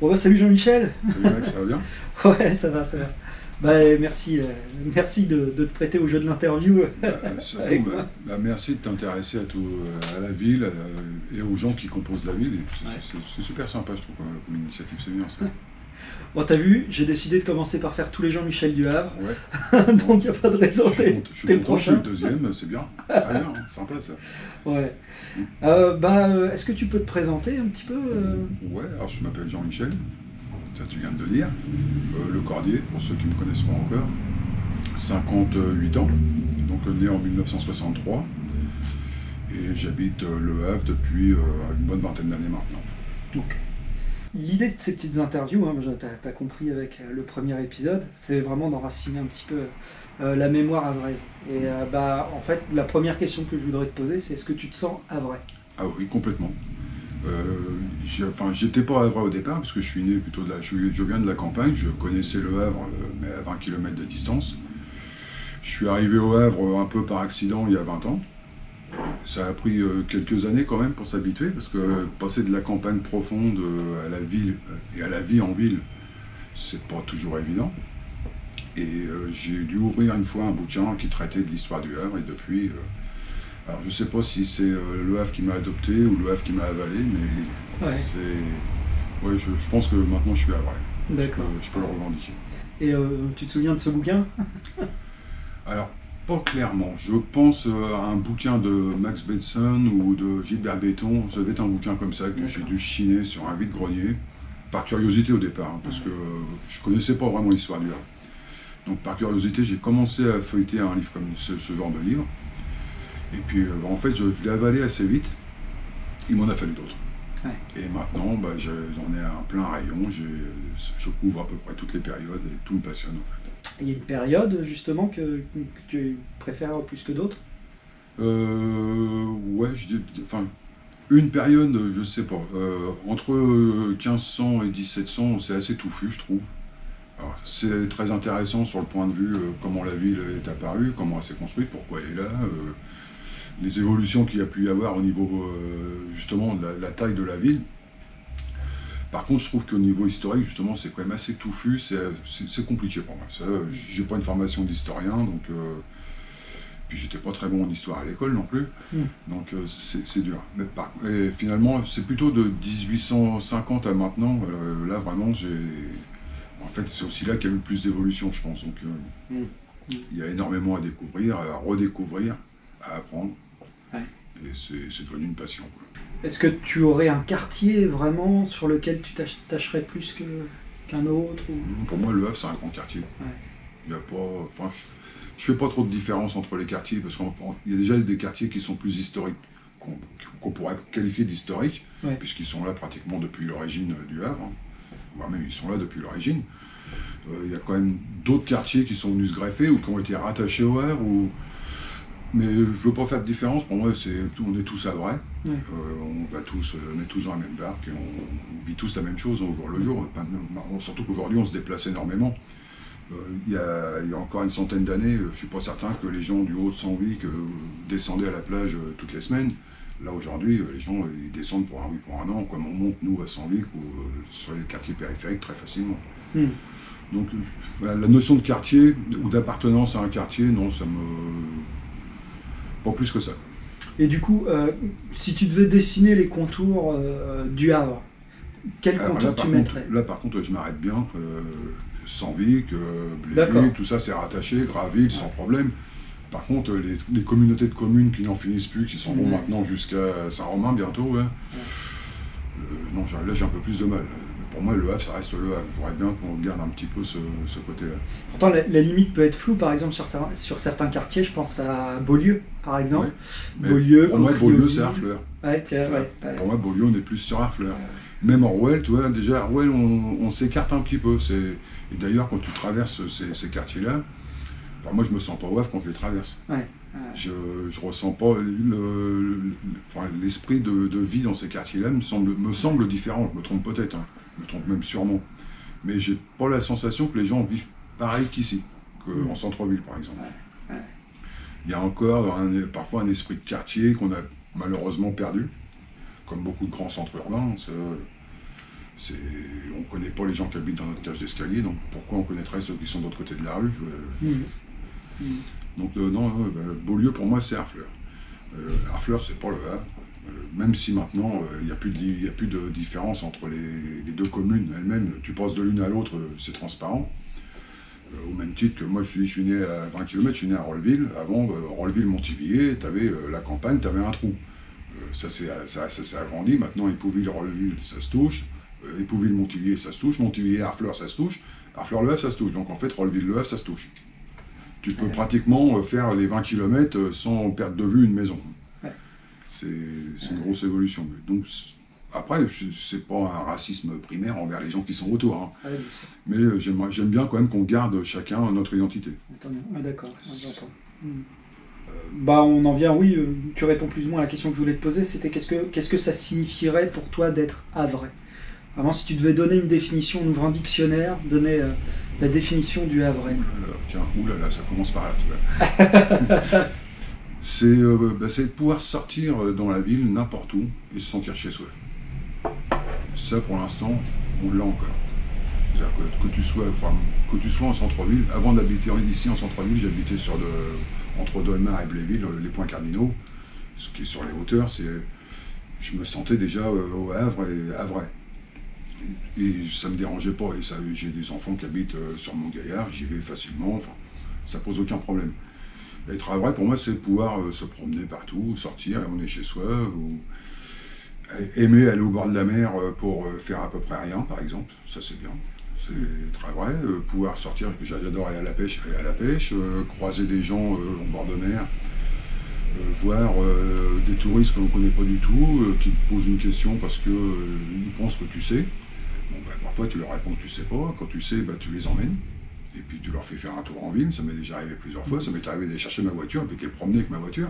Bon bah salut Jean-Michel. Salut Max, ça va bien? Ouais, ça va, ça va. Bah merci, merci de te prêter au jeu de l'interview Surtout, avec moi. merci de t'intéresser à la ville et aux gens qui composent la ville. Ouais. C'est super sympa, je trouve, comme initiative, c'est bien ça. Bon t'as vu, j'ai décidé de commencer par faire tous les Jean-Michel du Havre, Ouais. donc il n'y a pas de raison, t'es Je le suis content, je suis le prochain. deuxième, c'est bien. Très bien, hein, sympa ça. Ouais. Est-ce que tu peux te présenter un petit peu Ouais, alors je m'appelle Jean-Michel, ça tu viens de le dire. Le Cordier, pour ceux qui ne me connaissent pas encore. 58 ans, donc né en 1963. Et j'habite Le Havre depuis une bonne vingtaine d'années maintenant. Donc, l'idée de ces petites interviews, hein, t'as compris avec le premier épisode, c'est vraiment d'enraciner un petit peu la mémoire havraise. Et en fait, la première question que je voudrais te poser, c'est est-ce que tu te sens havrais? Ah oui, complètement. J'étais pas à Havre au départ, parce que je suis né plutôt je viens de la campagne, je connaissais Le Havre, mais à 20 km de distance. Je suis arrivé au Havre un peu par accident il y a 20 ans. Ça a pris quelques années quand même pour s'habituer, parce que passer de la campagne profonde à la ville et à la vie en ville, c'est pas toujours évident. Et j'ai dû ouvrir une fois un bouquin qui traitait de l'histoire du Havre, et depuis... alors je sais pas si c'est Le Havre qui m'a adopté ou Le Havre qui m'a avalé, mais Ouais, c'est... Ouais, je pense que maintenant je suis havrais. d'accord. Je peux le revendiquer. Et tu te souviens de ce bouquin? Alors, pas clairement. Je pense à un bouquin de Max Bateson ou de Gilbert Béton. Ça devait être un bouquin comme ça que j'ai dû chiner sur un vide-grenier, par curiosité au départ, hein, parce que je connaissais pas vraiment l'histoire du Havre. Donc par curiosité, j'ai commencé à feuilleter un livre comme ce genre de livre. Et puis en fait, je l'ai avalé assez vite. Il m'en a fallu d'autres. Ouais. Et maintenant, j'en ai un plein rayon. Je couvre à peu près toutes les périodes et tout me passionne en fait. Il y a une période justement que tu préfères plus que d'autres? Ouais, enfin, une période, je sais pas. Entre 1500 et 1700, c'est assez touffu, je trouve. Alors, c'est très intéressant sur le point de vue comment la ville est apparue, comment elle s'est construite, pourquoi elle est là, les évolutions qu'il y a pu y avoir au niveau justement de la taille de la ville. Par contre, je trouve qu'au niveau historique, justement, c'est quand même assez touffu, c'est compliqué pour moi. J'ai pas une formation d'historien, donc puis j'étais pas très bon en histoire à l'école non plus, donc c'est dur. Et finalement, c'est plutôt de 1850 à maintenant, là vraiment, en fait, c'est aussi là qu'il y a eu le plus d'évolution, je pense. Donc il y a énormément à découvrir, à redécouvrir, à apprendre, Ouais. et c'est devenu une passion, quoi. Est-ce que tu aurais un quartier vraiment sur lequel tu t'attacherais plus qu'un autre ou... Pour moi, Le Havre, c'est un grand quartier. Ouais. Il y a pas, enfin, je fais pas trop de différence entre les quartiers, parce qu'il y a déjà des quartiers qui sont plus historiques, qu'on pourrait qualifier d'historiques, Ouais. puisqu'ils sont là pratiquement depuis l'origine du Havre, hein. Voire même ils sont là depuis l'origine. Il y a quand même d'autres quartiers qui sont venus se greffer ou qui ont été rattachés au Havre. Mais je veux pas faire de différence, pour moi on est tous havrais. Ouais. On est tous dans la même barque, et on vit tous la même chose au jour le jour. Surtout qu'aujourd'hui on se déplace énormément. Il y a encore une centaine d'années, je suis pas certain que les gens du haut de Senvic descendaient à la plage toutes les semaines. Là aujourd'hui, les gens ils descendent pour un oui, pour un an, comme on monte nous à Senvic ou sur les quartiers périphériques très facilement. Donc voilà, la notion de quartier ou d'appartenance à un quartier, non, ça me... pas plus que ça. Et du coup, si tu devais dessiner les contours du Havre, quel Alors contour tu mettrais? là par contre je m'arrête bien. Senvic, D'accord. Bléville, tout ça c'est rattaché, Graville, sans problème. Par contre, les communautés de communes qui n'en finissent plus, qui s'en vont maintenant jusqu'à Saint-Romain bientôt, ouais. Non, là j'ai un peu plus de mal. Pour moi, Le Havre, ça reste Le Havre. Il faudrait bien qu'on garde un petit peu ce côté-là. Pourtant, la limite peut être floue, par exemple, sur certains quartiers. Je pense à Beaulieu, par exemple. Ouais. Mais Beaulieu, pour moi, Coquelicot. Beaulieu, c'est Harfleur. Ouais, ouais. Pour moi, Beaulieu, on est plus sur Harfleur. Même Orwell, tu vois, déjà, Orwell, on s'écarte un petit peu. Et d'ailleurs, quand tu traverses ces quartiers-là, enfin, moi, je me sens pas au Havre quand je les traverse. Ouais. Je ressens pas l'esprit de vie dans ces quartiers-là me semble différent. Je me trompe peut-être, hein. Je me trompe même sûrement. Mais j'ai pas la sensation que les gens vivent pareil qu'ici, qu'en centre-ville, par exemple. Il y a encore parfois un esprit de quartier qu'on a malheureusement perdu, comme beaucoup de grands centres urbains. On ne connaît pas les gens qui habitent dans notre cage d'escalier, donc pourquoi on connaîtrait ceux qui sont de l'autre côté de la rue Donc non, Beaulieu pour moi c'est Harfleur. Harfleur c'est pas le Havre, même si maintenant il n'y a plus de différence entre les deux communes elles-mêmes, tu passes de l'une à l'autre, c'est transparent. Au même titre que moi je suis né à 20 km, je suis né à Rolleville. Avant, Rolleville-Montivilliers, tu avais la campagne, tu avais un trou. Ça s'est agrandi, maintenant Épouville-Rolleville ça se touche, Épouville-Montivilliers ça se touche, Montivilliers-Harfleur ça se touche, Harfleur-Le Havre ça se touche, donc en fait Rolleville-Le Havre ça se touche. Tu peux pratiquement faire les 20 km sans perdre de vue une maison. Ouais. C'est une grosse évolution. Donc après, c'est pas un racisme primaire envers les gens qui sont autour. Hein. Ah oui, mais j'aime bien quand même qu'on garde chacun notre identité. D'accord, j'entends. On en vient, oui, tu réponds plus ou moins à la question que je voulais te poser, c'était qu'est-ce que ça signifierait pour toi d'être havrais? Vraiment, si tu devais donner une définition, on ouvre un dictionnaire, donner la définition du havrais. Tiens, oulala, ça commence par là. C'est de pouvoir sortir dans la ville, n'importe où, et se sentir chez soi. Ça, pour l'instant, on l'a encore. C'est-à-dire que tu sois en centre-ville, avant d'habiter ici en centre-ville, j'habitais entre Dolmar et Bléville, les points cardinaux, ce qui est sur les hauteurs, je me sentais déjà au Havre et Havrais. Et ça me dérangeait pas, et j'ai des enfants qui habitent sur Montgaillard, j'y vais facilement, ça pose aucun problème. Être Havrais, pour moi, c'est pouvoir se promener partout, sortir, on est chez soi, ou aimer aller au bord de la mer pour faire à peu près rien, par exemple, ça c'est bien. C'est très vrai, pouvoir sortir, j'adore aller à la pêche, croiser des gens au bord de mer, voir des touristes que l'on ne connaît pas du tout, qui te posent une question parce qu'ils pensent que tu sais. Bon, parfois tu leur réponds que tu sais pas, quand tu sais, tu les emmènes, et puis tu leur fais faire un tour en ville, ça m'est déjà arrivé plusieurs fois, ça m'est arrivé d'aller chercher ma voiture, et puis de les promener avec ma voiture,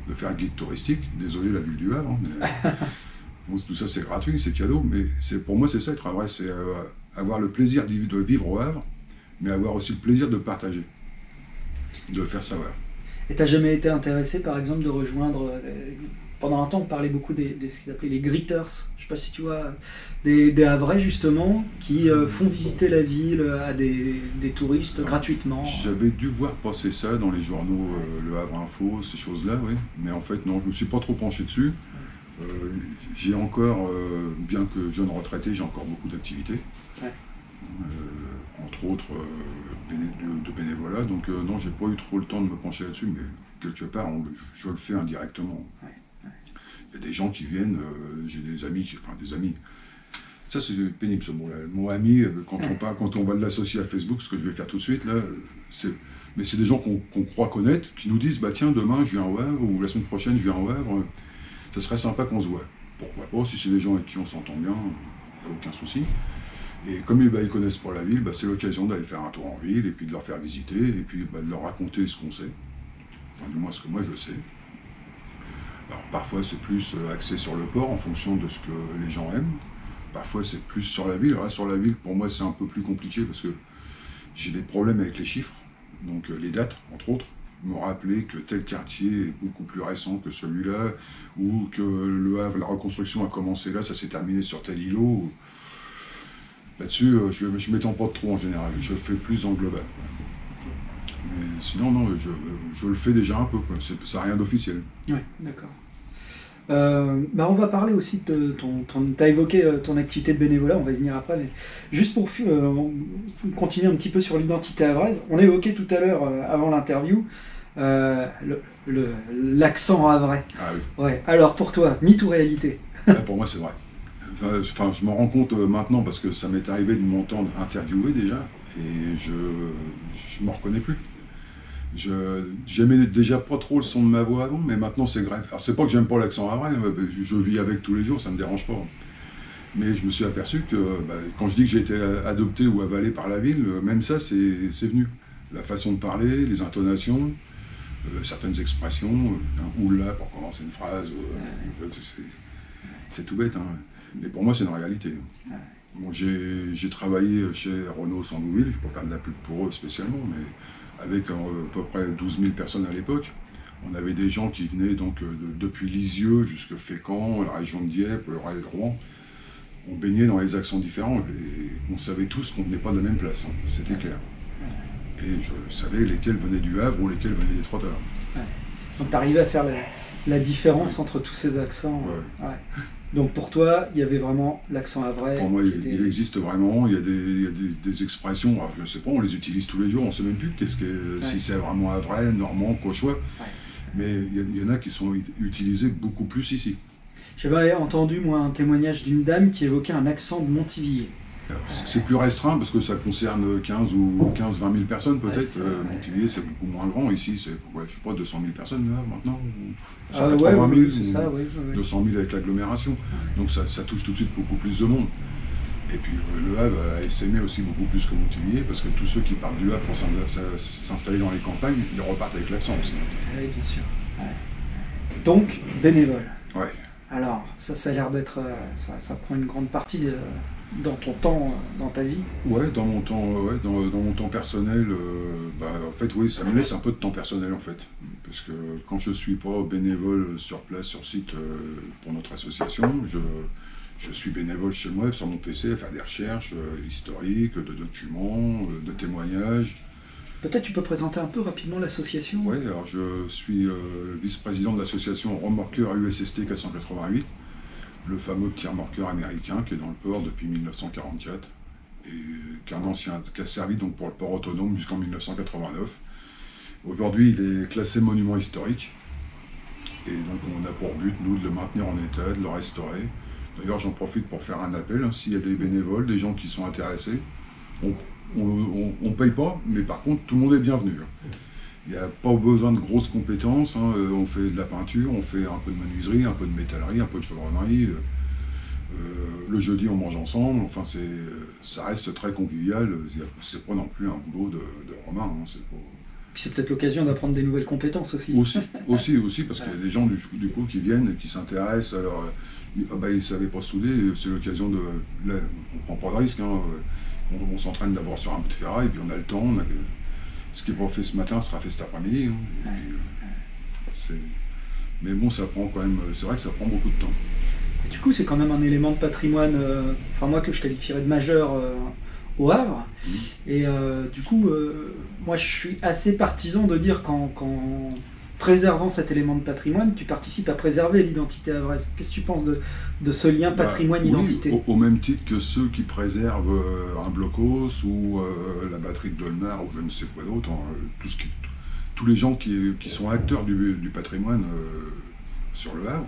de faire un guide touristique, désolé la ville du Havre, hein, mais bon, tout ça c'est gratuit, c'est cadeau, mais pour moi c'est ça être vrai, c'est avoir le plaisir de vivre au Havre, mais avoir aussi le plaisir de partager, de le faire savoir. Et t'as jamais été intéressé par exemple de rejoindre, pendant un temps on parlait beaucoup de ce qu'ils appelaient les greeters, je sais pas si tu vois, des Havrais justement, qui font visiter la ville à des touristes gratuitement. J'avais dû voir passer ça dans les journaux, le Havre Info, ces choses-là, oui, mais en fait non, je me suis pas trop penché dessus. J'ai encore, bien que jeune retraité, j'ai encore beaucoup d'activités, entre autres de bénévolat, donc non, j'ai pas eu trop le temps de me pencher là-dessus, mais quelque part, je le fais indirectement. Il y a des gens qui viennent, j'ai des amis, ça c'est pénible ce mot-là, le mot ami, quand on va l'associer à Facebook, ce que je vais faire tout de suite, là, mais c'est des gens qu'on croit connaître, qui nous disent, tiens, demain je viens au Havre, ou la semaine prochaine je viens au Havre, ça serait sympa qu'on se voit. Pourquoi pas, si c'est des gens avec qui on s'entend bien, il n'y a aucun souci. Et comme ils connaissent pas la ville, c'est l'occasion d'aller faire un tour en ville, et puis de leur faire visiter, et puis de leur raconter ce qu'on sait. Enfin, du moins ce que moi je sais. Alors parfois c'est plus axé sur le port, en fonction de ce que les gens aiment. Parfois c'est plus sur la ville. Alors, sur la ville, pour moi c'est un peu plus compliqué, parce que j'ai des problèmes avec les chiffres, donc les dates, entre autres. Me rappeler que tel quartier est beaucoup plus récent que celui-là, ou que le Havre, la reconstruction a commencé là, ça s'est terminé sur tel îlot. Là-dessus, je ne m'étends pas trop en général, je le fais plus en global. Mais sinon, non, je le fais déjà un peu, ça n'a rien d'officiel. Oui, d'accord. On va parler aussi de tu as évoqué ton activité de bénévolat, on va y venir après, mais juste pour continuer un petit peu sur l'identité havraise, on évoquait tout à l'heure, avant l'interview, l'accent havrais. Ah oui. Ouais. Alors pour toi, mythe ou réalité? Pour moi c'est vrai. Enfin, je m'en rends compte maintenant parce que ça m'est arrivé de m'entendre interviewer déjà, et je ne me reconnais plus. J'aimais déjà pas trop le son de ma voix avant, mais maintenant c'est grave. Alors c'est pas que j'aime pas l'accent havrais, je vis avec tous les jours, ça me dérange pas. Mais je me suis aperçu que quand je dis que j'ai été adopté ou avalé par la ville, même ça c'est venu. La façon de parler, les intonations, certaines expressions, oula pour commencer une phrase, c'est tout bête, hein. Mais pour moi c'est une réalité. Bon, j'ai travaillé chez Renault Sandouville, je ne vais pas faire de la pub pour eux spécialement, mais avec à peu près 12 000 personnes à l'époque. On avait des gens qui venaient donc depuis Lisieux jusqu'à Fécamp, la région de Dieppe, le Rouen. on baignait dans les accents différents, et on savait tous qu'on venait pas de la même place, hein, c'était clair. Et je savais lesquels venaient du Havre ou lesquels venaient des Trois Tavernes. Ouais. Donc tu arrivais à faire la différence entre tous ces accents. Ouais. Ouais. Donc pour toi, il y avait vraiment l'accent havrais. Pour moi, il existe vraiment, il y a des expressions, alors, je ne sais pas, on les utilise tous les jours, on ne sait même plus si c'est vraiment havrais, normand, cauchois, mais il y en a qui sont utilisés beaucoup plus ici. J'avais entendu, moi, un témoignage d'une dame qui évoquait un accent de Montivilliers. C'est plus restreint parce que ça concerne 15 ou 15-20 000 personnes peut-être. Montivilliers, c'est beaucoup moins grand. Ici, c'est, je sais pas, 200 000 personnes là, maintenant. 180 000, c'est ça, oui. 200 000 avec l'agglomération. Donc ça touche tout de suite beaucoup plus de monde. Et puis le Havre a essaimé aussi beaucoup plus que Montivilliers parce que tous ceux qui partent du Havre pour s'installer dans les campagnes, ils repartent avec l'accent aussi. Oui, bien sûr. Donc, bénévole. Ouais. Alors, ça a l'air d'être... ça prend une grande partie dans ton temps, dans ta vie. Ouais, dans mon temps personnel, en fait, oui, ça me laisse un peu de temps personnel, en fait. Parce que quand je suis pas bénévole sur place, sur site, pour notre association, je suis bénévole chez moi, sur mon PC, à faire des recherches historiques, de documents, de témoignages. Peut-être tu peux présenter un peu rapidement l'association. Oui, alors je suis vice-président de l'association Remorqueur USST 488, le fameux petit remorqueur américain qui est dans le port depuis 1944 et qui a servi donc pour le port autonome jusqu'en 1989. Aujourd'hui, il est classé monument historique et donc on a pour but, nous, de le maintenir en état, de le restaurer. D'ailleurs, j'en profite pour faire un appel, hein, s'il y a des bénévoles, des gens qui sont intéressés. On ne paye pas, mais par contre, tout le monde est bienvenu. Il n'y a pas besoin de grosses compétences, hein. On fait de la peinture, on fait un peu de menuiserie, un peu de métallerie, un peu de chaudronnerie. Le jeudi, on mange ensemble, enfin, ça reste très convivial. C'est pas non plus un boulot de romain. Hein, Puis c'est peut-être l'occasion d'apprendre des nouvelles compétences aussi. Aussi, parce qu'il y a des gens du coup qui viennent, qui s'intéressent. Alors, ils ne savaient pas souder, c'est l'occasion de... Là, on ne prend pas de risque, hein. On s'entraîne d'abord sur un bout de ferraille, et puis on a le temps. Ce qui n'est pas fait ce matin sera fait cet après-midi. Hein. Mais bon, ça prend quand même. C'est vrai que ça prend beaucoup de temps. Et du coup, c'est quand même un élément de patrimoine, enfin moi que je qualifierais de majeur au Havre. Et du coup, moi je suis assez partisan de dire qu'en préservant cet élément de patrimoine, tu participes à préserver l'identité havraise. Qu'est-ce que tu penses de ce lien patrimoine-identité? Oui, au même titre que ceux qui préservent un blocos ou la batterie de Dolmar ou je ne sais quoi d'autre, hein, tous les gens qui sont acteurs du patrimoine sur le Havre,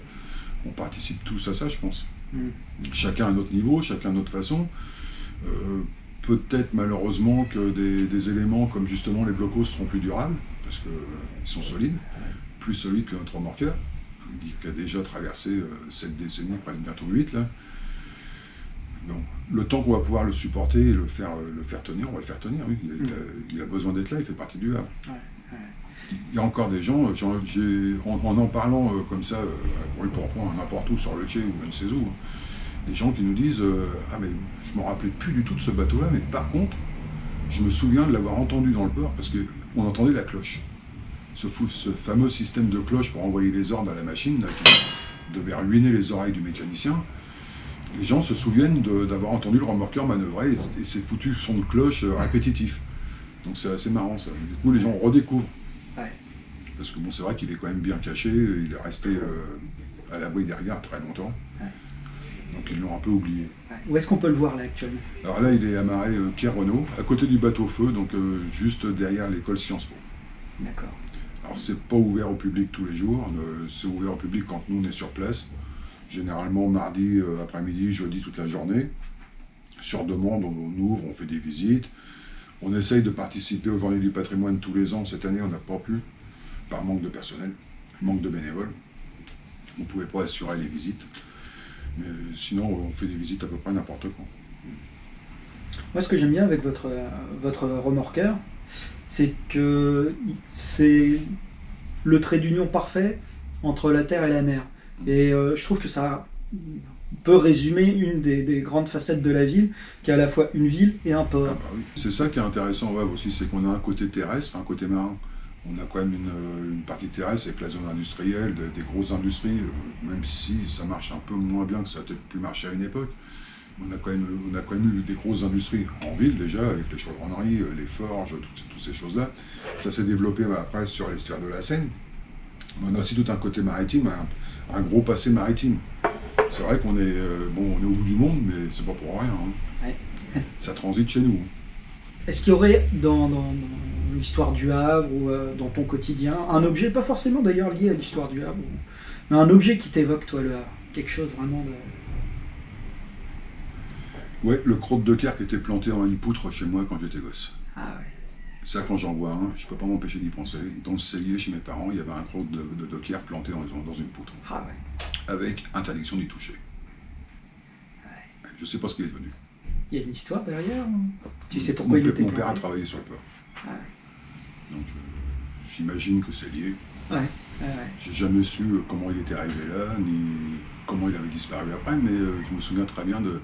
on participe tous à ça, je pense. Chacun à notre niveau, chacun à notre façon. Peut-être malheureusement que des éléments comme justement les blocos seront plus durables, parce qu'ils sont solides, plus solides que notre remorqueur, qui a déjà traversé 7 décennies, presque bientôt 8 là. Donc, le temps qu'on va pouvoir le supporter et le faire tenir, on va le faire tenir, oui. Il a besoin d'être là, il fait partie du Havre. Il y a encore des gens, en parlant comme ça, pour prendre n'importe où sur le quai ou je ne sais où, des gens qui nous disent ah mais je ne me rappelais plus du tout de ce bateau-là, mais par contre, je me souviens de l'avoir entendu dans le port parce qu'on entendait la cloche. Ce fameux système de cloche pour envoyer les ordres à la machine, là, qui devait ruiner les oreilles du mécanicien. Les gens se souviennent d'avoir entendu le remorqueur manœuvrer et ces foutus sons de cloche répétitifs. Donc c'est assez marrant ça. Du coup, les gens redécouvrent. Parce que bon, c'est vrai qu'il est quand même bien caché, il est resté à l'abri des regards très longtemps. Donc ils l'ont un peu oublié. Où est-ce qu'on peut le voir là actuellement? Alors là, il est amarré quai Renault, à côté du bateau-feu, donc juste derrière l'école Sciences Po. D'accord. Alors c'est pas ouvert au public tous les jours, c'est ouvert au public quand nous on est sur place. Généralement mardi après-midi, jeudi toute la journée. Sur demande, on ouvre, on fait des visites. On essaye de participer aux Journées du patrimoine tous les ans. Cette année, on n'a pas pu, par manque de personnel, manque de bénévoles. On ne pouvait pas assurer les visites. Mais sinon, on fait des visites à peu près n'importe quand. Moi, ce que j'aime bien avec votre remorqueur, c'est que c'est le trait d'union parfait entre la terre et la mer. Et je trouve que ça peut résumer une des grandes facettes de la ville, qui est à la fois une ville et un port. Oui. C'est ça qui est intéressant au Havre aussi, c'est qu'on a un côté terrestre, un côté marin. On a quand même une partie terrestre avec la zone industrielle, des grosses industries, même si ça marche un peu moins bien que ça a peut-être pu marcher à une époque. on a quand même eu des grosses industries en ville déjà, avec les chaudronneries, les forges, toutes ces choses-là. Ça s'est développé après sur l'estuaire de la Seine. On a aussi tout un côté maritime, un gros passé maritime. C'est vrai qu'on est, on est au bout du monde, mais c'est pas pour rien. Hein. Ouais. Ça transite chez nous. Est-ce qu'il y aurait dans l'histoire du Havre ou dans ton quotidien un objet, pas forcément d'ailleurs lié à l'histoire du Havre, mais un objet qui t'évoque toi le Havre, quelque chose vraiment de... Ouais, le crotte de Kerr qui était planté dans une poutre chez moi quand j'étais gosse. Ah ouais. Ça, quand j'en vois un, je peux pas m'empêcher d'y penser. Dans le cellier chez mes parents, il y avait un crotte de Kerr planté dans une poutre. Ah ouais. Avec interdiction d'y toucher. Ouais. Je sais pas ce qu'il est devenu. Il y a une histoire derrière? Tu sais pourquoi il était Mon planté? père a travaillé sur le port. Ah ouais. Donc j'imagine que c'est lié. Ouais. J'ai jamais su comment il était arrivé là, ni comment il avait disparu après, mais je me souviens très bien de...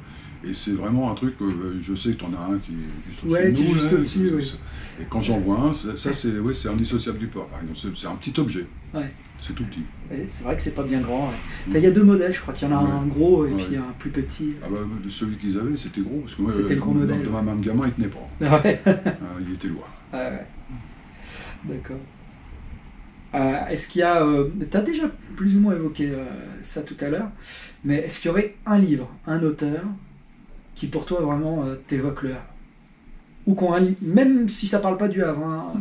Et c'est vraiment un truc, je sais que tu en as un qui est juste au-dessus de nous. Qui est juste au-dessus, oui. Et quand j'en vois un, c'est indissociable du port, par exemple. C'est un petit objet. Ouais. C'est tout petit. Ouais, c'est vrai que c'est pas bien grand. Ouais. Enfin, il y a deux modèles, je crois qu'il y en a un gros et puis un plus petit. Ah bah, celui qu'ils avaient, c'était gros, parce que moi, c'était le gros modèle. Dans ma main de gamin, il tenait pas. Ah ouais. Il était loin. Ah ouais. D'accord. Est-ce qu'il y a... tu as déjà plus ou moins évoqué ça tout à l'heure, mais est-ce qu'il y aurait un livre, un auteur, qui pour toi vraiment t'évoque le Havre? Ou même si ça parle pas du Havre, hein,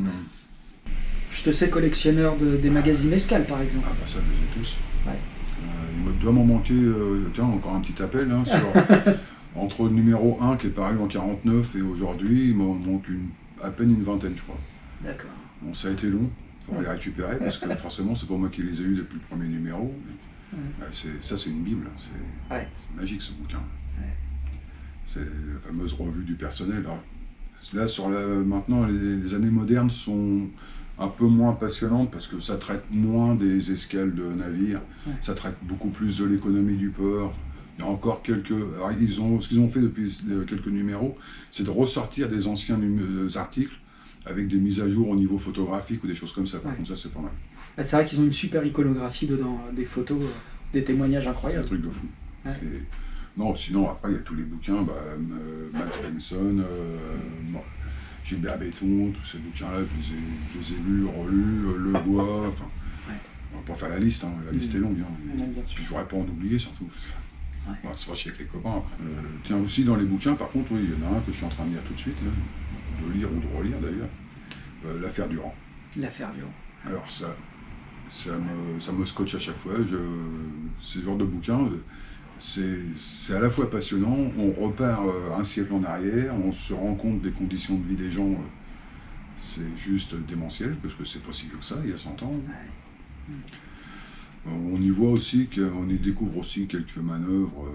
je te sais collectionneur des magazines Escale par exemple. Ah bah ça, je les ai tous. Ouais. Il doit m'en manquer, tiens, encore un petit appel, hein, entre le numéro 1 qui est paru en 49 et aujourd'hui, il m'en manque à peine une vingtaine, je crois. D'accord. Bon, ça a été long pour les récupérer, parce que forcément, c'est pas moi qui les ai eus depuis le premier numéro. Ça, c'est une bible, c'est magique ce bouquin. Ouais. C'est la fameuse revue du personnel. Alors, là, maintenant, les années modernes sont un peu moins passionnantes parce que ça traite moins des escales de navires, ça traite beaucoup plus de l'économie du port. Il y a encore quelques... Alors, ce qu'ils ont fait depuis quelques numéros, c'est de ressortir des anciens articles avec des mises à jour au niveau photographique ou des choses comme ça. Par contre, ça, c'est pas mal. C'est vrai qu'ils ont une super iconographie dedans, des photos, des témoignages incroyables. C'est un truc de fou. Ouais. Non, sinon, après, il y a tous les bouquins, Max Benson, Gilbert Béton, tous ces bouquins-là, je les ai lus, relus, Le Bois, enfin... On va pas faire la liste, hein, la liste est longue. Hein, puis je voudrais pas en oublier, surtout. On va se fâcher avec les copains après. Tiens, aussi dans les bouquins, par contre, oui, il y en a un que je suis en train de lire tout de suite, là, de lire ou de relire d'ailleurs, L'affaire Durand. L'affaire Durand. Alors ça me scotche à chaque fois. C'est le genre de bouquin, c'est à la fois passionnant, on repart un siècle en arrière, on se rend compte des conditions de vie des gens, c'est juste démentiel, parce que c'est pas si vieux que ça, il y a 100 ans. On y voit aussi qu'on y découvre aussi quelques manœuvres,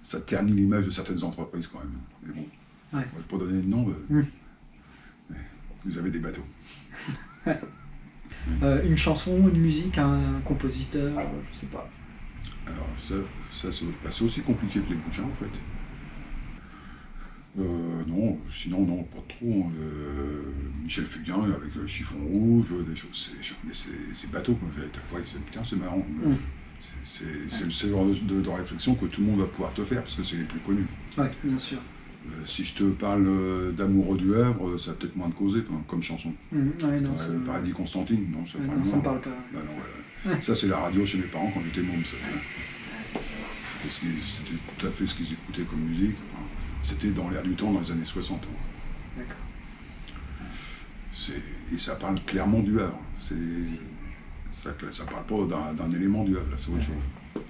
ça ternit l'image de certaines entreprises quand même. Mais bon, on va pas donner de nom, vous avez des bateaux. Une chanson, une musique, un compositeur, je sais pas. Alors c'est aussi compliqué que les bouquins en fait. Non, sinon non, pas trop. Michel Fugain avec Chiffon Rouge, des choses, c'est bateau quoi. Putain, c'est marrant. C'est le genre de réflexion que tout le monde va pouvoir te faire parce que c'est les plus connus. Oui, bien sûr. Si je te parle d'Amoureux du Havre, ça a peut-être moins de causer comme chanson. Paradis Constantine, non, ça me parle pas. Bah non, voilà. Ça, c'est la radio chez mes parents quand j'étais môme. C'était tout à fait ce qu'ils écoutaient comme musique. Enfin, c'était dans l'air du temps dans les années 60. D'accord. Et ça parle clairement du Havre. Ça parle pas d'un élément du Havre, là, c'est autre chose.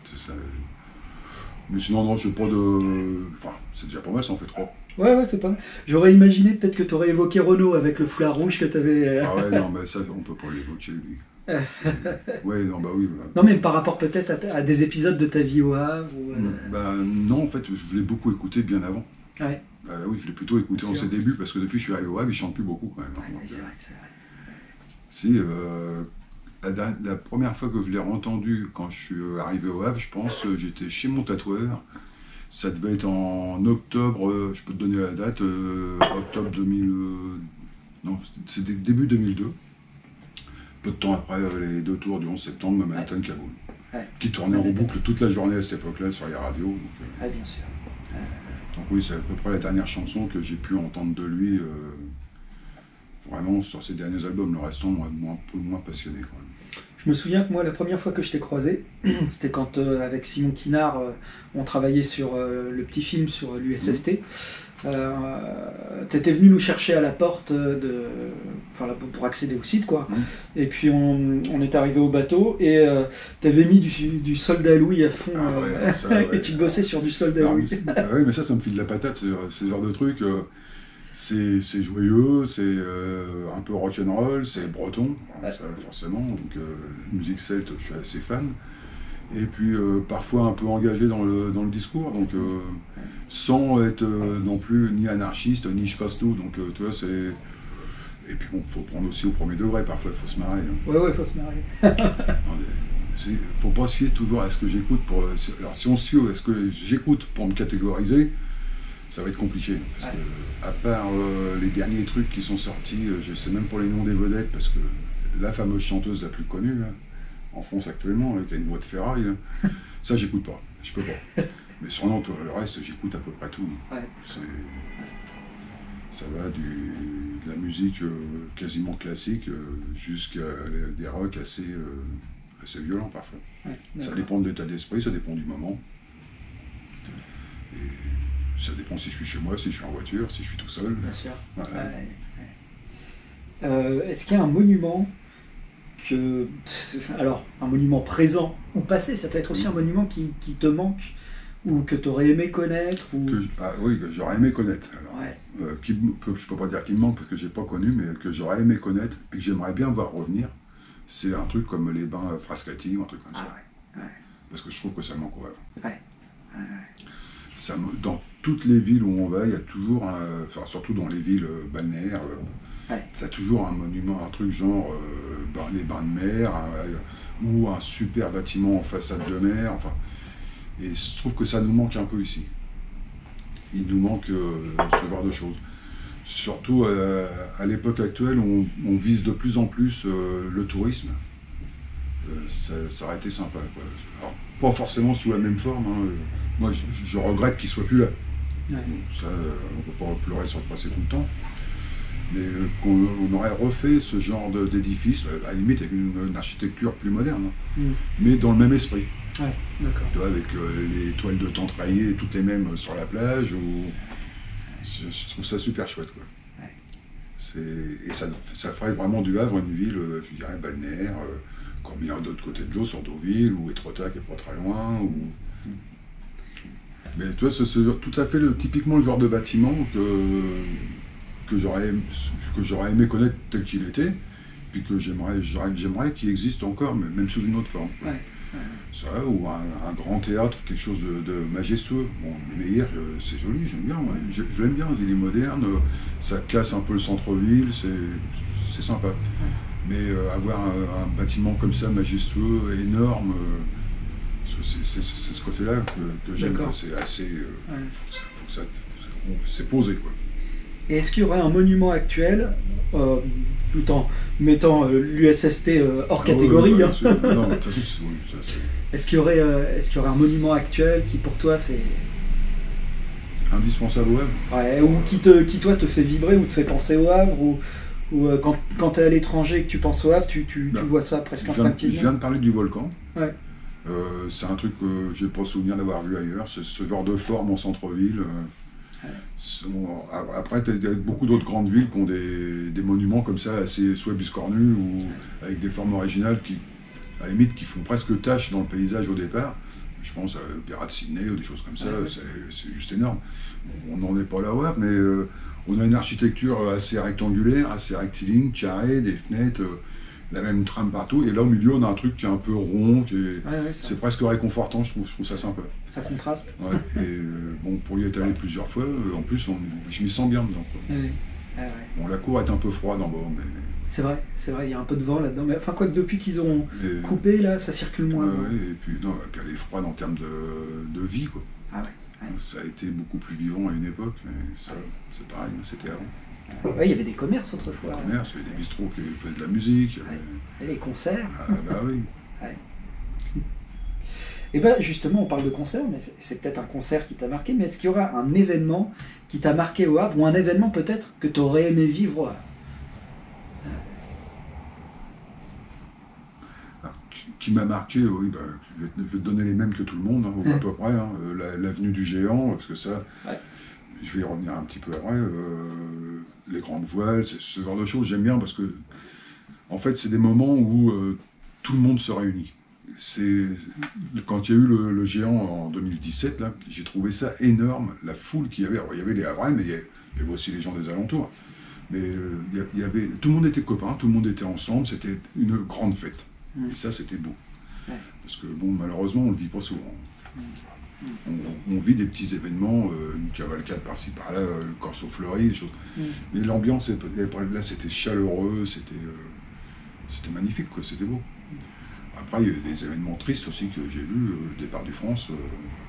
C'est ça. Mais sinon, non, je n'ai pas de... Enfin, c'est déjà pas mal, ça en fait 3. Ouais, c'est pas mal. J'aurais imaginé peut-être que tu aurais évoqué Renaud avec le foulard rouge que tu avais... Ah ouais, non, mais ça, on peut pas l'évoquer, lui. Ouais, non, bah oui. Non, mais par rapport peut-être à des épisodes de ta vie au Havre ou... Non, en fait, je l'ai beaucoup écouté bien avant. Ouais. Oui, je l'ai plutôt écouté en ses débuts, parce que depuis que je suis arrivé au Havre, il chante plus beaucoup, quand même. Ouais, c'est vrai. Si, la première fois que je l'ai entendu, quand je suis arrivé au Havre, je pense, j'étais chez mon tatoueur. Ça devait être en octobre, je peux te donner la date, octobre 2000... non, c'était début 2002. Peu de temps après les 2 tours du 11 septembre, Manhattan, Kaboul. Ouais. qui tournait en boucle toute la journée à cette époque-là sur les radios. Donc, Ouais, bien sûr. donc oui, c'est à peu près la dernière chanson que j'ai pu entendre de lui, vraiment sur ses derniers albums. Le restant m'a un peu moins passionné quand même. Je me souviens que moi, la première fois que je t'ai croisé, c'était quand, avec Simon Kinard, on travaillait sur le petit film sur l'USST. T'étais venu nous chercher à la porte pour accéder au site, quoi. Et puis on est arrivé au bateau et t'avais mis du Soldat Louis à fond, et tu bossais sur du Soldat Louis. Oui, mais ça me file de la patate, ce genre de truc. C'est joyeux, c'est un peu rock'n'roll, c'est breton, ça, forcément, donc musique celte, je suis assez fan. Et puis parfois un peu engagé dans le discours, donc sans être non plus ni anarchiste, ni je casse tout, donc tu vois, c'est... Et puis bon, faut prendre aussi au premier degré, parfois il faut se marrer. Hein. Ouais, faut se marrer. Faut pas se fier toujours à ce que j'écoute pour... Alors si on se fie à ce que j'écoute pour me catégoriser, ça va être compliqué, parce que, à part les derniers trucs qui sont sortis, je sais même pas les noms des vedettes, parce que la fameuse chanteuse la plus connue, là, en France actuellement, qui a une voix de ferraille, là, ça j'écoute pas, je peux pas. Mais sinon, le reste, j'écoute à peu près tout. Ça va de la musique quasiment classique jusqu'à des rocks assez violents parfois. Ça dépend de l'état d'esprit, ça dépend du moment. Et ça dépend si je suis chez moi, si je suis en voiture, si je suis tout seul. Bien sûr. Voilà. Est-ce qu'il y a un monument alors, un monument présent ou passé, ça peut être aussi un monument qui te manque ou que tu aurais aimé connaître ou... Oui, que j'aurais aimé connaître. Alors, je peux pas dire qu'il me manque parce que j'ai pas connu, mais que j'aurais aimé connaître et que j'aimerais bien voir revenir, c'est un truc comme les bains Frascati ou un truc comme ça. Parce que je trouve que ça manque. Dans toutes les villes où on va, il y a toujours, surtout dans les villes balnéaires, tu as toujours un monument, un truc genre les bains de mer, ou un super bâtiment en façade de mer. Enfin, et je trouve que ça nous manque un peu ici. Il nous manque ce genre de choses. Surtout à l'époque actuelle où on vise de plus en plus le tourisme. Ça aurait été sympa. Alors, pas forcément sous la même forme. Hein. Moi, je regrette qu'il ne soit plus là. Bon, ça, on ne peut pas pleurer sur le passé tout le temps. Mais qu'on aurait refait ce genre d'édifice, à la limite avec une architecture plus moderne, mais dans le même esprit. D'accord. Tu vois, avec les toiles de tente rayées, toutes les mêmes sur la plage. Je trouve ça super chouette. Quoi. Et ça ferait vraiment du Havre une ville, je dirais, balnéaire, comme il y a d'autre côté de l'eau, sur Deauville, ou Étretat qui est pas très loin. Mais tu vois, c'est tout à fait typiquement le genre de bâtiment que j'aurais aimé connaître tel qu'il était, puis que j'aimerais qu'il existe encore, même sous une autre forme. Ça, ou un grand théâtre, quelque chose de majestueux. Bon, mais hier, c'est joli, j'aime bien. Je l'aime bien, il est moderne, ça casse un peu le centre-ville, c'est sympa. Mais avoir un bâtiment comme ça, majestueux, énorme, c'est ce côté-là que j'aime. C'est assez... c'est posé, quoi. Et est-ce qu'il y aurait un monument actuel, tout en mettant l'USST hors catégorie, non, de toute façon, est-ce qu'il y aurait un monument actuel qui pour toi c'est... indispensable au Havre? Ou qui toi te fait vibrer ou te fait penser au Havre, ou quand tu es à l'étranger et que tu penses au Havre, tu vois ça presque instinctivement? Je viens de parler du volcan. C'est un truc que j'ai pas souvenir d'avoir vu ailleurs, c'est ce genre de forme en centre-ville. Après, il y a beaucoup d'autres grandes villes qui ont des monuments comme ça, assez soit biscornus ou avec des formes originales qui, à la limite, qui font presque tache dans le paysage au départ. Je pense à l'Opéra de Sydney ou des choses comme ça, c'est juste énorme. On n'en est pas là au Havre, mais on a une architecture assez rectangulaire, assez rectiligne, carrée, des fenêtres, la même trame partout, et là au milieu on a un truc qui est un peu rond, c'est presque réconfortant, je trouve ça sympa. Ça contraste. Et bon, pour y être allé plusieurs fois, en plus je m'y sens bien dedans. Bon, la cour est un peu froide en bas, mais... C'est vrai, il y a un peu de vent là-dedans, mais enfin quoi que depuis qu'ils ont coupé, là, ça circule moins. Et puis elle est froide en termes de vie, quoi. Ça a été beaucoup plus vivant à une époque, mais ça, c'est pareil, c'était avant. Il y avait des commerces autrefois. Il y avait des bistrots qui faisaient de la musique. Et les concerts. Bah oui. Et bien justement, on parle de concert, mais c'est peut-être un concert qui t'a marqué, mais est-ce qu'il y aura un événement qui t'a marqué au Havre, ou un événement peut-être que tu aurais aimé vivre au Havre? Alors, qui m'a marqué, oui, bah, je vais te donner les mêmes que tout le monde, hein, à peu près. Hein, l'avenue du Géant, parce que ça, je vais y revenir un petit peu après. Les grandes voiles, ce genre de choses, j'aime bien parce que, en fait, c'est des moments où tout le monde se réunit. Quand il y a eu le Géant en 2017, là, j'ai trouvé ça énorme, la foule qu'il y avait. Alors, il y avait les Havrais, mais il y avait aussi les gens des alentours. Mais tout le monde était copain, tout le monde était ensemble, c'était une grande fête. Et ça, c'était beau. Parce que, bon, malheureusement, on ne le vit pas souvent. On vit des petits événements, une cavalcade par-ci par-là, le corso fleuri, des choses. Mais l'ambiance, là, c'était chaleureux, c'était magnifique, quoi, c'était beau. Après, il y a eu des événements tristes aussi que j'ai vus, le départ du France.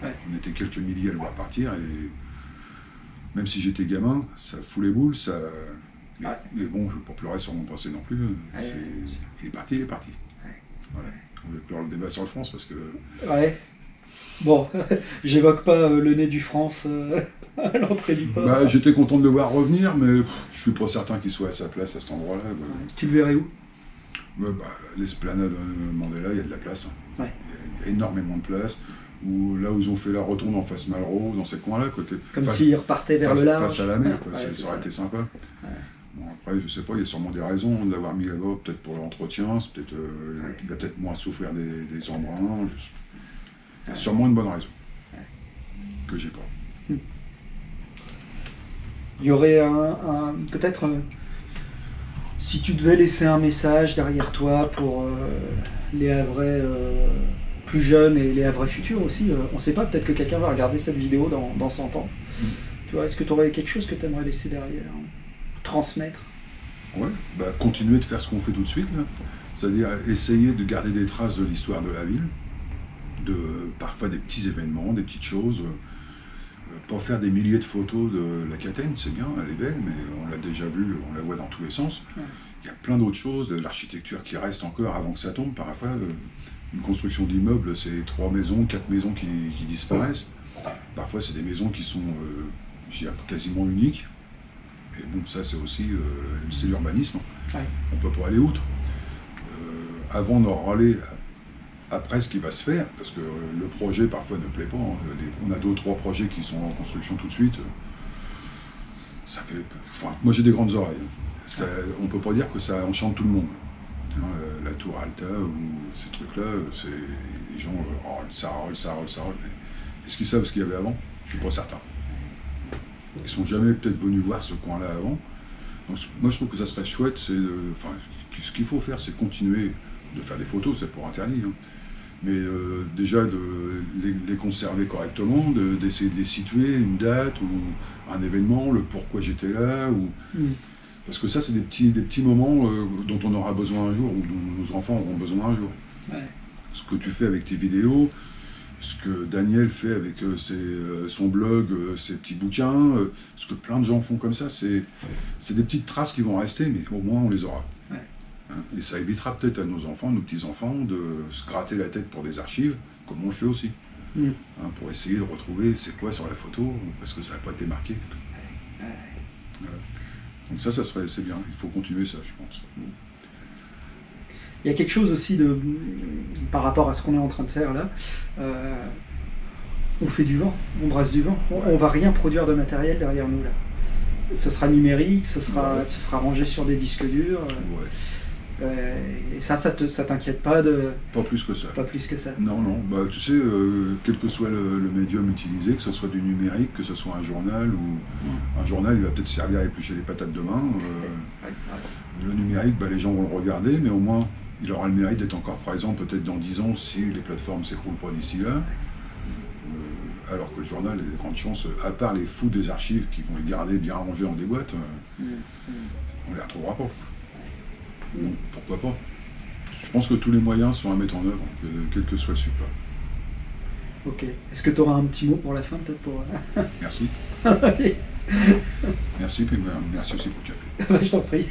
On était quelques milliers à le voir partir, et même si j'étais gamin, ça fout les boules, ça... Mais bon, je ne veux pas pleurer sur mon passé non plus. Il est parti, il est parti. Voilà. On va clore le débat sur le France parce que... Ouais. Bon, j'évoque pas le nez du France à l'entrée du port. Bah, j'étais content de le voir revenir, mais je suis pas certain qu'il soit à sa place à cet endroit-là. Tu le verrais où? L'esplanade Mandela, il y a de la place. Hein. Il y a énormément de place. Là où ils ont fait la rotonde en face Malraux, dans ces coins-là. Comme s'ils repartaient vers le large. Face à la mer, ça aurait été sympa. Bon, après, je sais pas, il y a sûrement des raisons d'avoir mis là-bas, peut-être pour l'entretien, il va peut-être moins souffrir des embruns. Il y a sûrement une bonne raison que j'ai pas. Il y aurait peut-être, si tu devais laisser un message derrière toi pour les Havrais plus jeunes et les Havrais futurs aussi, on ne sait pas, peut-être que quelqu'un va regarder cette vidéo dans 100 ans. Tu vois, est-ce que tu aurais quelque chose que tu aimerais laisser derrière, transmettre? Ouais, continuer de faire ce qu'on fait tout de suite, c'est-à-dire essayer de garder des traces de l'histoire de la ville, parfois des petits événements, des petites choses, pas faire des milliers de photos de la Catène, c'est bien, elle est belle, mais on l'a déjà vue, on la voit dans tous les sens. Il y a plein d'autres choses, de l'architecture qui reste encore avant que ça tombe, parfois une construction d'immeubles, c'est 3 maisons, 4 maisons qui disparaissent, parfois c'est des maisons qui sont quasiment uniques. Et bon, ça c'est aussi c'est l'urbanisme. On peut pas aller outre. Avant d'en râler après ce qui va se faire, parce que le projet parfois ne plaît pas. On a 2 ou 3 projets qui sont en construction tout de suite. Ça fait. Enfin, moi j'ai des grandes oreilles. On peut pas dire que ça enchante tout le monde. La tour Alta ou ces trucs-là, les gens ça râle. Est-ce qu'ils savent ce qu'il y avait avant? Je suis pas certain. Ils sont jamais peut-être venus voir ce coin-là avant. Donc, moi, je trouve que ça serait chouette. Ce qu'il faut faire, c'est continuer de faire des photos, c'est pour interdit. Hein. Mais déjà de les conserver correctement, d'essayer de les situer, une date ou un événement, le pourquoi j'étais là. Parce que ça, c'est des petits moments dont on aura besoin un jour, ou dont nos enfants auront besoin un jour. Ce que tu fais avec tes vidéos, ce que Daniel fait avec son blog, ses petits bouquins, ce que plein de gens font comme ça, c'est des petites traces qui vont rester, mais au moins on les aura. Et ça évitera peut-être à nos enfants, nos petits-enfants, de se gratter la tête pour des archives, comme on le fait aussi, pour essayer de retrouver c'est quoi sur la photo, parce que ça n'a pas été marqué. Voilà. Donc c'est bien, il faut continuer ça, je pense. Il y a quelque chose aussi par rapport à ce qu'on est en train de faire là. On fait du vent, on brasse du vent. On va rien produire de matériel derrière nous là. Ce sera numérique, ce sera rangé sur des disques durs. Et ça t'inquiète pas de... Pas plus que ça. Pas plus que ça. Non. Tu sais, quel que soit le médium utilisé, que ce soit du numérique, que ce soit un journal ou un journal, il va peut-être servir à éplucher les patates demain. Le numérique, les gens vont le regarder, mais au moins il aura le mérite d'être encore présent peut-être dans 10 ans si les plateformes ne s'écroulent pas d'ici là. Alors que le journal, il y a de grandes chances, à part les fous des archives qui vont les garder bien rangés dans des boîtes, on ne les retrouvera pas. Donc, pourquoi pas? Je pense que tous les moyens sont à mettre en œuvre, quel que soit le support. Ok. Est-ce que tu auras un petit mot pour la fin peut-être pour... Merci. Merci, puis merci aussi pour le café. Je t'en prie.